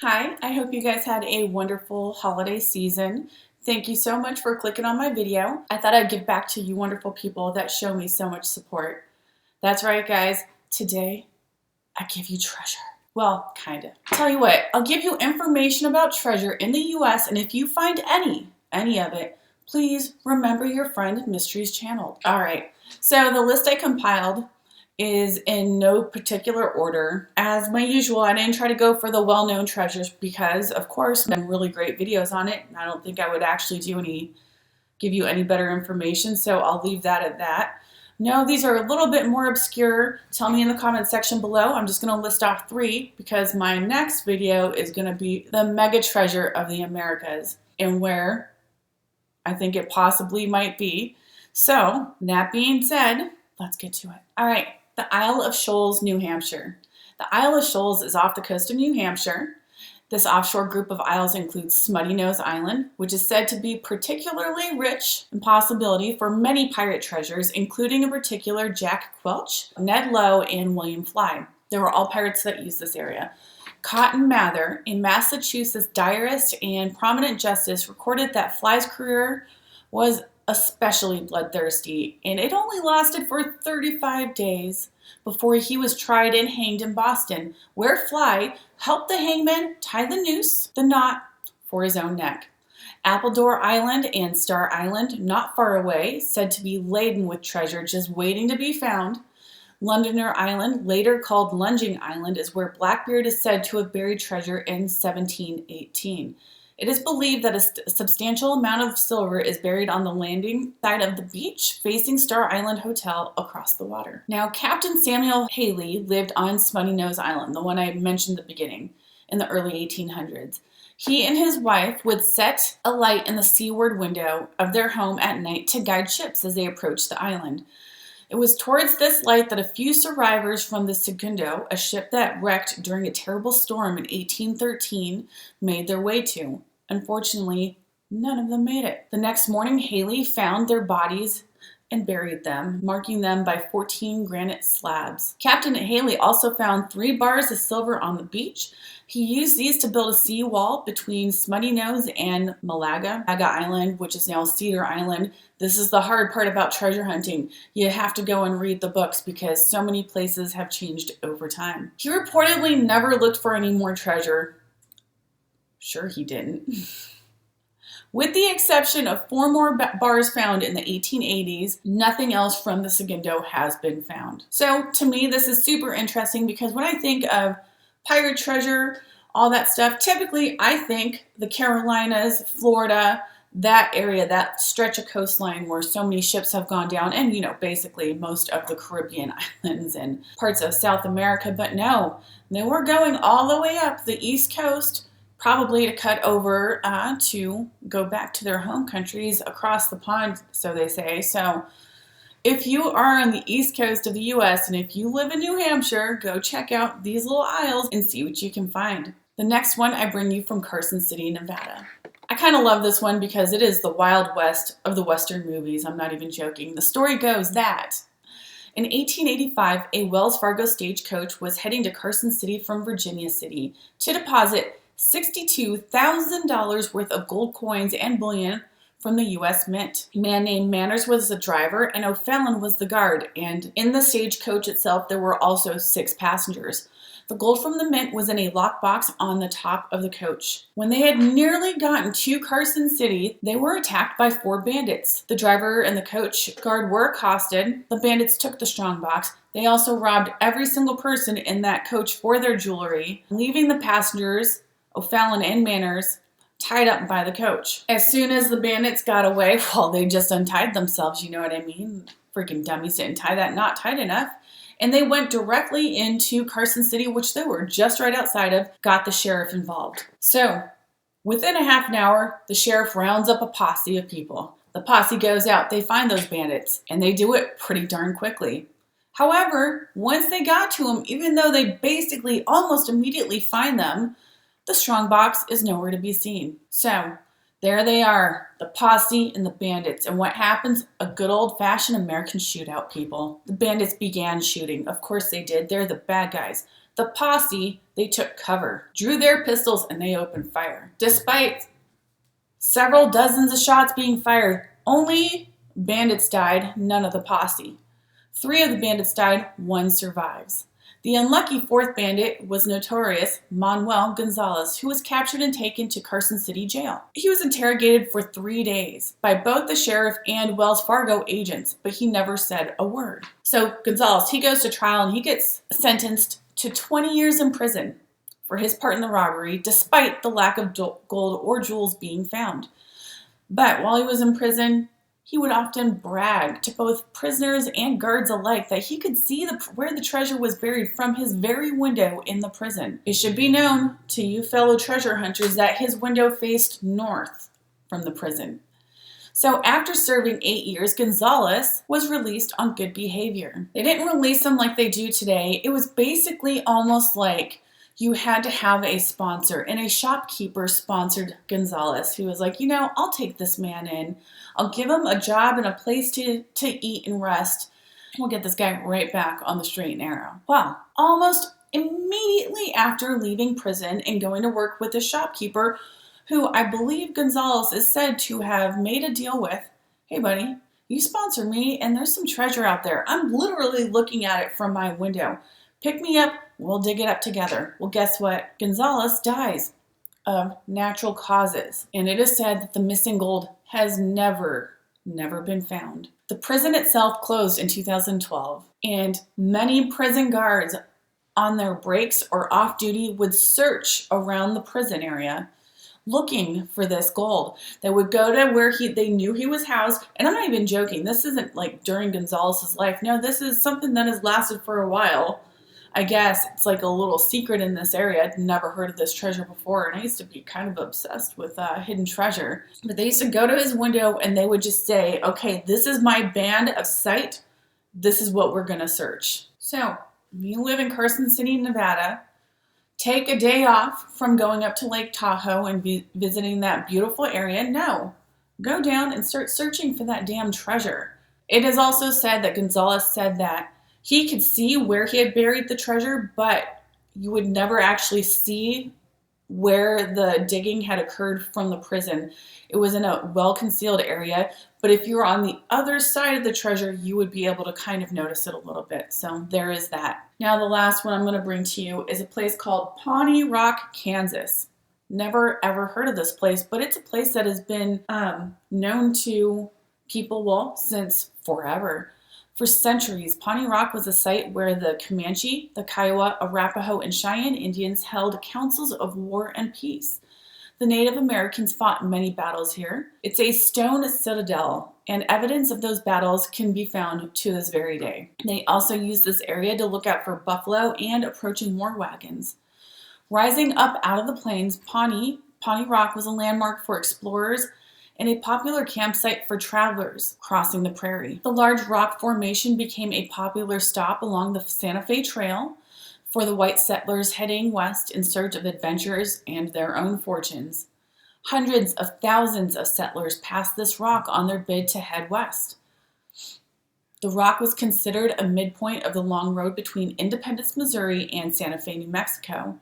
Hi, I hope you guys had a wonderful holiday season. Thank you so much for clicking on my video. I thought I'd give back to you wonderful people that show me so much support. That's right, guys. Today, I give you treasure. Well, kind of. Tell you what, I'll give you information about treasure in the US, and if you find any of it, please remember your friend Mysteries Channel. All right, so the list I compiled is in no particular order. As my usual, I didn't try to go for the well-known treasures because, of course, there have been really great videos on it. I don't think I would actually give you any better information, so I'll leave that at that. No, these are a little bit more obscure. Tell me in the comment section below. I'm just going to list off 3 because my next video is going to be the mega treasure of the Americas and where I think it possibly might be. So, that being said, let's get to it. All right. The Isle of Shoals, New Hampshire. The Isle of Shoals is off the coast of New Hampshire. This offshore group of isles includes Smutty Nose Island, which is said to be particularly rich in possibility for many pirate treasures, including in particular Jack Quelch, Ned Lowe, and William Fly. They were all pirates that used this area. Cotton Mather, a Massachusetts diarist and prominent justice, recorded that Fly's career was especially bloodthirsty, and it only lasted for 35 days before he was tried and hanged in Boston, where Fly helped the hangman tie the knot, for his own neck. Appledore Island and Star Island, not far away, said to be laden with treasure just waiting to be found. Londoner Island, later called Lunging Island, is where Blackbeard is said to have buried treasure in 1718. It is believed that a substantial amount of silver is buried on the landing side of the beach facing Star Island Hotel across the water. Now, Captain Samuel Haley lived on Smutty Nose Island, the one I mentioned at the beginning, in the early 1800s. He and his wife would set a light in the seaward window of their home at night to guide ships as they approached the island. It was towards this light that a few survivors from the Segundo, a ship that wrecked during a terrible storm in 1813, made their way to. Unfortunately, none of them made it. The next morning, Haley found their bodies and buried them, marking them by 14 granite slabs. Captain Haley also found 3 bars of silver on the beach. He used these to build a seawall between Smutty Nose and Malaga Island, which is now Cedar Island. This is the hard part about treasure hunting. You have to go and read the books because so many places have changed over time. He reportedly never looked for any more treasure. Sure he didn't. With the exception of 4 more bars found in the 1880s, nothing else from the Segundo has been found. So to me, this is super interesting because when I think of pirate treasure, all that stuff, typically I think the Carolinas, Florida, that area, that stretch of coastline where so many ships have gone down, and basically most of the Caribbean islands and parts of South America. But no, they were going all the way up the East Coast, probably to cut over to go back to their home countries across the pond, so they say. So if you are on the East Coast of the US and if you live in New Hampshire, go check out these little isles and see what you can find. The next one I bring you from Carson City, Nevada. I kind of love this one because it is the Wild West of the Western movies. I'm not even joking. The story goes that in 1885, a Wells Fargo stagecoach was heading to Carson City from Virginia City to deposit $62,000 worth of gold coins and bullion from the U.S. Mint. A man named Manners was the driver and O'Fallon was the guard, and in the stagecoach itself there were also 6 passengers. The gold from the mint was in a lockbox on the top of the coach. When they had nearly gotten to Carson City, they were attacked by 4 bandits. The driver and the coach guard were accosted. The bandits took the strongbox. They also robbed every single person in that coach for their jewelry, leaving the passengers, O'Fallon and Manners, tied up by the coach. As soon as the bandits got away, well, they just untied themselves, you know what I mean? Freaking dummies didn't tie that knot tight enough. And they went directly into Carson City, which they were just right outside of, got the sheriff involved. So, within a half an hour, the sheriff rounds up a posse of people. The posse goes out, they find those bandits, and they do it pretty darn quickly. However, once they got to them, even though they basically almost immediately find them, the strongbox is nowhere to be seen. So, There they are, the posse and the bandits. And what happens? A good old-fashioned American shootout, people. The bandits began shooting. Of course they did. They're the bad guys. The posse, they took cover, drew their pistols, and they opened fire. Despite several dozens of shots being fired, only bandits died, none of the posse. 3 of the bandits died, 1 survives. The unlucky 4th bandit was notorious Manuel Gonzalez, who was captured and taken to Carson City jail. He was interrogated for 3 days by both the sheriff and Wells Fargo agents, but he never said a word. So Gonzalez, he goes to trial and he gets sentenced to 20 years in prison for his part in the robbery, despite the lack of gold or jewels being found. But while he was in prison, he would often brag to both prisoners and guards alike that he could see where the treasure was buried from his very window in the prison. It should be known to you fellow treasure hunters that his window faced north from the prison. So after serving 8 years, Gonzalez was released on good behavior. They didn't release him like they do today. It was basically almost like you had to have a sponsor, and a shopkeeper sponsored Gonzalez, who was like, I'll take this man in. I'll give him a job and a place to eat and rest. We'll get this guy right back on the straight and narrow. Well, almost immediately after leaving prison and going to work with the shopkeeper, who I believe Gonzalez is said to have made a deal with, hey buddy, you sponsor me and there's some treasure out there. I'm literally looking at it from my window. Pick me up, we'll dig it up together. Well, guess what? Gonzalez dies of natural causes. And it is said that the missing gold has never been found. The prison itself closed in 2012, and many prison guards on their breaks or off duty would search around the prison area looking for this gold. They would go to where they knew he was housed, and I'm not even joking. This isn't like during Gonzalez's life. No, this is something that has lasted for a while. I guess it's like a little secret in this area. I'd never heard of this treasure before, and I used to be kind of obsessed with hidden treasure. But they used to go to his window and they would just say, okay, this is my band of sight. This is what we're going to search. So if you live in Carson City, Nevada, take a day off from going up to Lake Tahoe and visiting that beautiful area. No, go down and start searching for that damn treasure. It is also said that Gonzalez said that he could see where he had buried the treasure, but you would never actually see where the digging had occurred from the prison. It was in a well-concealed area, but if you were on the other side of the treasure, you would be able to kind of notice it a little bit. So there is that. Now the last one I'm going to bring to you is a place called Pawnee Rock, Kansas. Never ever heard of this place, but it's a place that has been known to people, since forever. For centuries, Pawnee Rock was a site where the Comanche, the Kiowa, Arapaho, and Cheyenne Indians held councils of war and peace. The Native Americans fought many battles here. It's a stone citadel, and evidence of those battles can be found to this very day. They also used this area to look out for buffalo and approaching war wagons. Rising up out of the plains, Pawnee Rock was a landmark for explorers and a popular campsite for travelers crossing the prairie. The large rock formation became a popular stop along the Santa Fe Trail for the white settlers heading west in search of adventures and their own fortunes. Hundreds of thousands of settlers passed this rock on their bid to head west. The rock was considered a midpoint of the long road between Independence, Missouri and Santa Fe, New Mexico.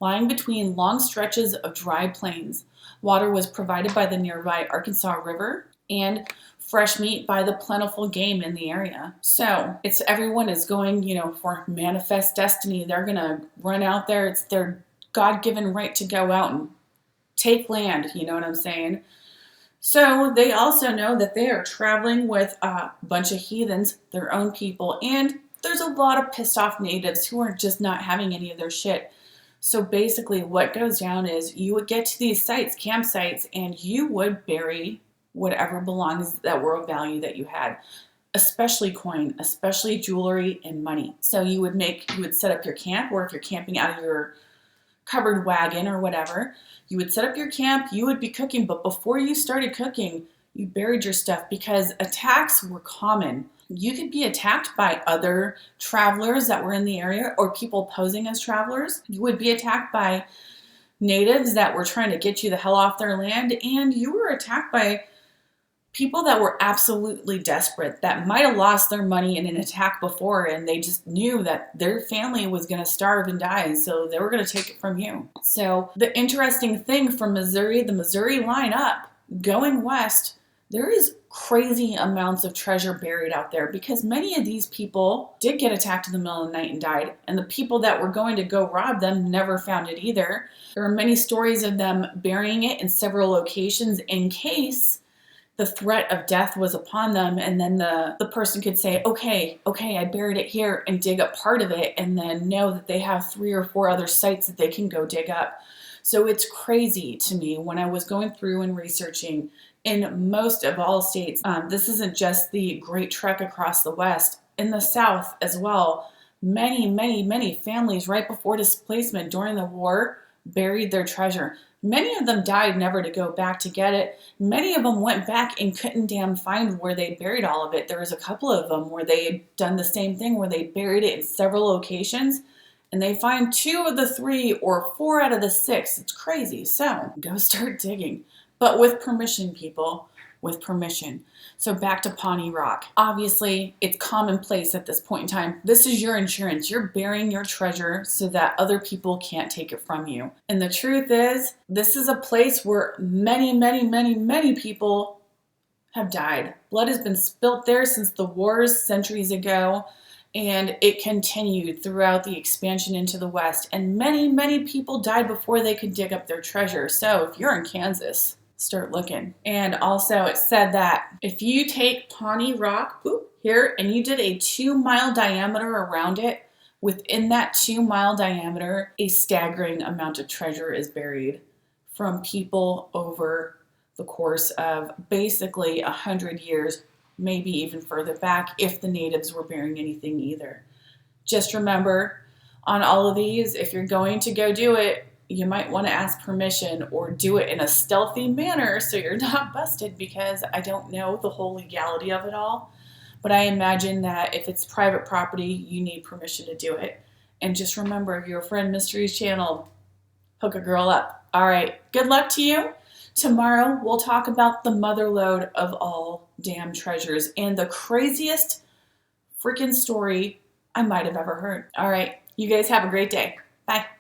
Lying between long stretches of dry plains, water was provided by the nearby Arkansas River and fresh meat by the plentiful game in the area. So everyone is going, for manifest destiny. They're going to run out there. It's their God-given right to go out and take land. You know what I'm saying? So they also know that they are traveling with a bunch of heathens, their own people, and there's a lot of pissed off natives who are just not having any of their shit. So basically what goes down is you would get to these campsites, and you would bury whatever belongings that were of value that you had, especially coin, especially jewelry and money. So you would set up your camp, or if you're camping out of your covered wagon or whatever, you would set up your camp, you would be cooking, but before you started cooking, you buried your stuff because attacks were common. You could be attacked by other travelers that were in the area or people posing as travelers. You would be attacked by natives that were trying to get you the hell off their land, and you were attacked by people that were absolutely desperate, that might have lost their money in an attack before, and they just knew that their family was going to starve and die, and so they were going to take it from you. So the interesting thing from Missouri, the Missouri line up, going west, there is crazy amounts of treasure buried out there because many of these people did get attacked in the middle of the night and died, and the people that were going to go rob them never found it either. There are many stories of them burying it in several locations in case the threat of death was upon them, and then the person could say, okay, I buried it here, and dig up part of it, and then know that they have 3 or 4 other sites that they can go dig up. So it's crazy to me when I was going through and researching in most of all states. This isn't just the Great Trek across the West. In the South as well, many families right before displacement during the war buried their treasure. Many of them died never to go back to get it. Many of them went back and couldn't damn find where they buried all of it. There was a couple of them where they had done the same thing, where they buried it in several locations, and they find 2 of the 3 or 4 out of the 6. It's crazy. So go start digging. But with permission, people, with permission. So back to Pawnee Rock. Obviously, it's commonplace at this point in time. This is your insurance. You're burying your treasure so that other people can't take it from you. And the truth is, this is a place where many people have died. Blood has been spilt there since the wars centuries ago, and it continued throughout the expansion into the West. And many people died before they could dig up their treasure. So if you're in Kansas, start looking. And also it said that if you take Pawnee Rock here and you did a 2-mile diameter around it, within that 2-mile diameter, a staggering amount of treasure is buried from people over the course of basically 100 years, maybe even further back if the natives were burying anything either. Just remember, on all of these, if you're going to go do it, you might want to ask permission or do it in a stealthy manner so you're not busted, because I don't know the whole legality of it all. But I imagine that if it's private property, you need permission to do it. And just remember, your friend Mysteries channel, hook a girl up. All right, good luck to you. Tomorrow, we'll talk about the motherlode of all damn treasures and the craziest freaking story I might have ever heard. All right, you guys have a great day. Bye.